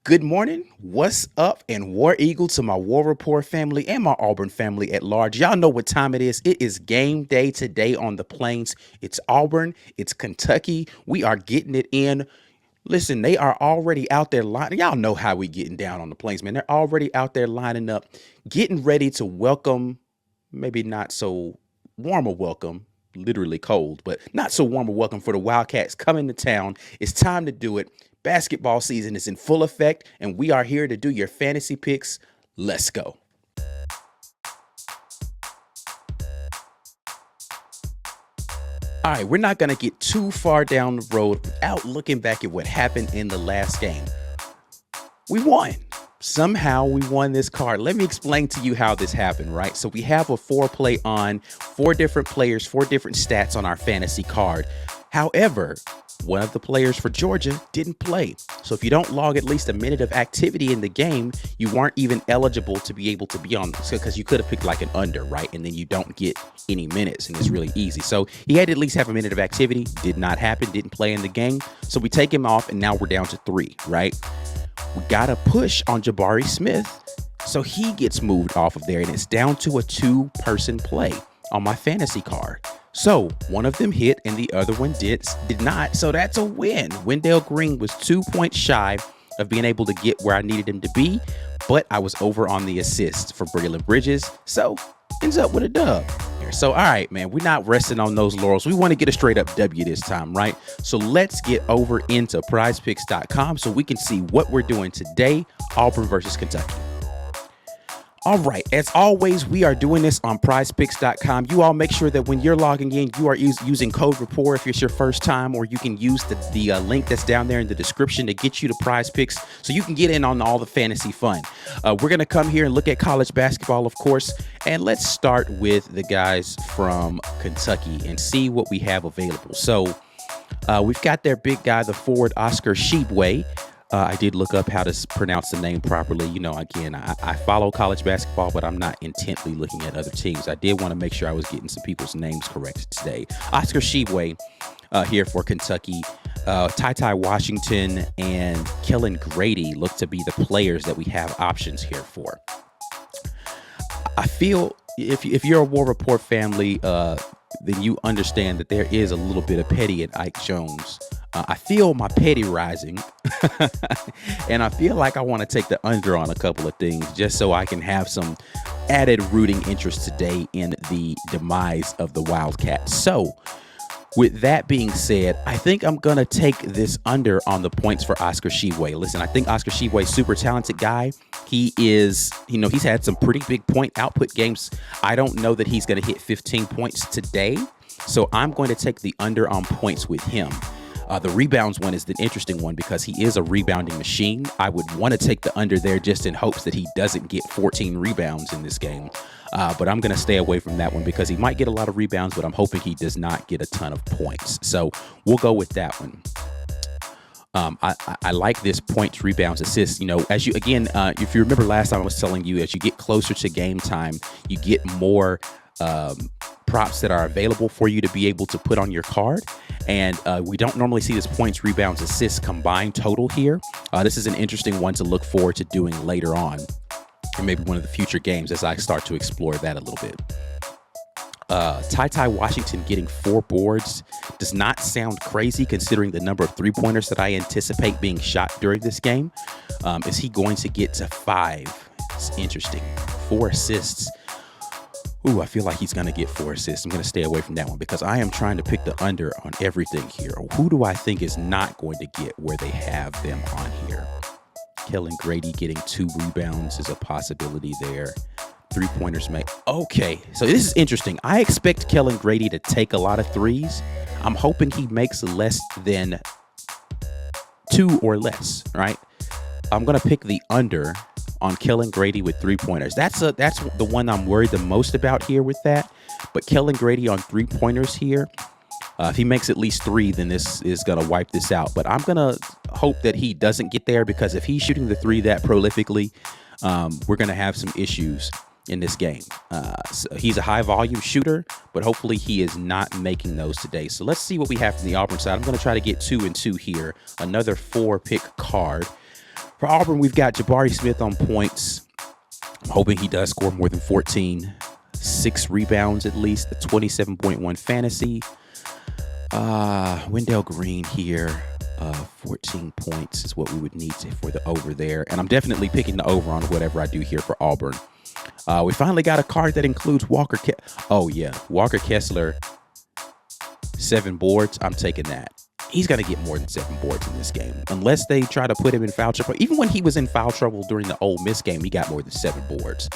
Good morning, what's up, and War Eagle to my War Report family and my Auburn family at large. Y'all know what time it is. It is game day today on the Plains. It's Auburn, it's Kentucky. We are getting it in. Listen, they are already out there lining. Y'all know how we getting down on the Plains, man. They're already out there lining up, getting ready to welcome, maybe not so warm a welcome, literally cold, but not so warm a welcome for the Wildcats coming to town. It's time to do it. Basketball season is in full effect, and we are here to do your fantasy picks. Let's go. All right, we're not going to get too far down the road without looking back at what happened in the last game. We won. Somehow we won this card. Let me explain to you how this happened, right? So we have a 4-play on, 4 different players, 4 different stats on our fantasy card. However, one of the players for Georgia didn't play. So if you don't log at least a minute of activity in the game, you weren't even eligible to be able to be on this, because you could have picked like an under, right? And then you don't get any minutes, and it's really easy. So he had to at least have a minute of activity. Did not happen, didn't play in the game. So we take him off, and now we're down to 3, right? We got to push on Jabari Smith, so he gets moved off of there, and it's down to a 2-person play on my fantasy card. So one of them hit and the other one did not. So that's a win. Wendell Green was 2 points shy of being able to get where I needed him to be, but I was over on the assist for Braylon Bridges. So ends up with a dub. So, all right, man, we're not resting on those laurels. We want to get a straight up W this time, right? So let's get over into prizepicks.com so we can see what we're doing today, Auburn versus Kentucky. All right, as always, we are doing this on prizepicks.com. You all make sure that when you're logging in, you are using code RAPPORT if it's your first time, or you can use the link that's down there in the description to get you to Prize Picks so you can get in on all the fantasy fun. We're going to come here and look at college basketball, of course, and let's start with the guys from Kentucky and see what we have available. So we've got their big guy, the forward Oscar Tshiebwe. I did look up how to pronounce the name properly. You know, again, I follow college basketball, but I'm not intently looking at other teams. I did want to make sure I was getting some people's names correct today. Oscar Tshiebwe here for Kentucky. Ty Washington and Kellen Grady look to be the players that we have options here for. I feel if you're a War Report family, then you understand that there is a little bit of petty at Ike Jones. I feel my petty rising, and I feel like I want to take the under on a couple of things just so I can have some added rooting interest today in the demise of the Wildcats. So with that being said, I think I'm going to take this under on the points for Oscar Tshiebwe. Listen, I think Oscar Tshiebwe is a super talented guy. He is, he's had some pretty big point output games. I don't know that he's going to hit 15 points today, so I'm going to take the under on points with him. The rebounds one is the interesting one because he is a rebounding machine. I would want to take the under there just in hopes that he doesn't get 14 rebounds in this game. But I'm going to stay away from that one because he might get a lot of rebounds, but I'm hoping he does not get a ton of points. So we'll go with that one. I like this points, rebounds, assists. As you, again, if you remember last time I was telling you, as you get closer to game time, you get more props that are available for you to be able to put on your card. And we don't normally see this points, rebounds, assists combined total here. This is an interesting one to look forward to doing later on, or maybe one of the future games as I start to explore that a little bit. Ty Washington getting 4 boards does not sound crazy considering the number of 3-pointers that I anticipate being shot during this game. Is he going to get to 5? It's interesting. 4 assists. Ooh, I feel like he's going to get 4 assists. I'm going to stay away from that one because I am trying to pick the under on everything here. Who do I think is not going to get where they have them on here? Kellen Grady getting 2 rebounds is a possibility there. 3-pointers make. Okay, so this is interesting. I expect Kellen Grady to take a lot of threes. I'm hoping he makes less than 2 or less, right? I'm going to pick the under on Kellen Grady with 3-pointers. That's the one I'm worried the most about here with that. But Kellen Grady on 3-pointers here, if he makes at least 3, then this is going to wipe this out. But I'm going to hope that he doesn't get there because if he's shooting the 3 that prolifically, we're going to have some issues in this game. So he's a high volume shooter, but hopefully he is not making those today. So let's see what we have from the Auburn side. I'm going to try to get 2 and 2 here. Another 4-pick card. For Auburn, we've got Jabari Smith on points. I'm hoping he does score more than 14. 6 rebounds at least, a 27.1 fantasy. Wendell Green here, 14 points is what we would need for the over there. And I'm definitely picking the over on whatever I do here for Auburn. We finally got a card that includes Walker. Walker Kessler, 7 boards. I'm taking that. He's going to get more than 7 boards in this game. Unless they try to put him in foul trouble. Even when he was in foul trouble during the Ole Miss game, he got more than 7 boards.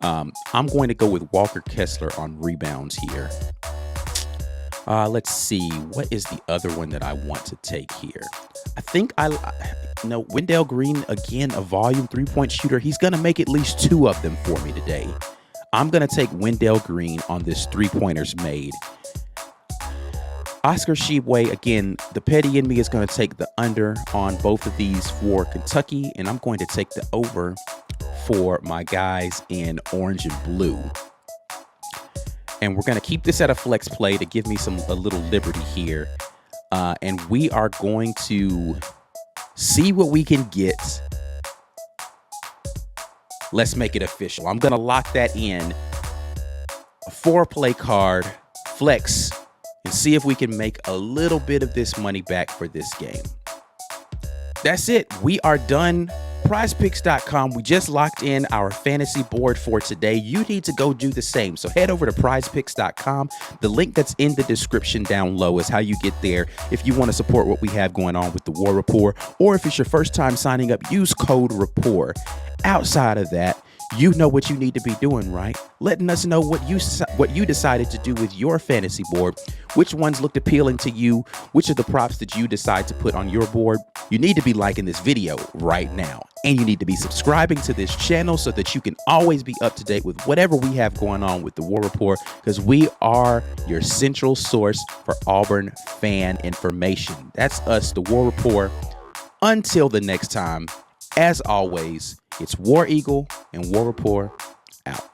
I'm going to go with Walker Kessler on rebounds here. Let's see. What is the other one that I want to take here? I think Wendell Green, again, a volume 3-point shooter. He's going to make at least 2 of them for me today. I'm going to take Wendell Green on this 3-pointers made. Oscar Tshiebwe, again, the petty in me is going to take the under on both of these for Kentucky, and I'm going to take the over for my guys in orange and blue. And we're going to keep this at a flex play to give me a little liberty here. And we are going to see what we can get. Let's make it official. I'm going to lock that in. A 4-play card, flex, and see if we can make a little bit of this money back for this game. That's it. We are done. PrizePicks.com. We just locked in our fantasy board for today. You need to go do the same. So head over to PrizePicks.com. The link that's in the description down low is how you get there if you want to support what we have going on with the War Report, or if it's your first time signing up, use code RAPPORT. Outside of that, you know what you need to be doing, right? Letting us know what you decided to do with your fantasy board, which ones looked appealing to you, which are the props that you decide to put on your board. You need to be liking this video right now, and you need to be subscribing to this channel so that you can always be up to date with whatever we have going on with the War Report, because we are your central source for Auburn fan information. That's us, the War Report. Until the next time, as always, it's War Eagle and War Report out.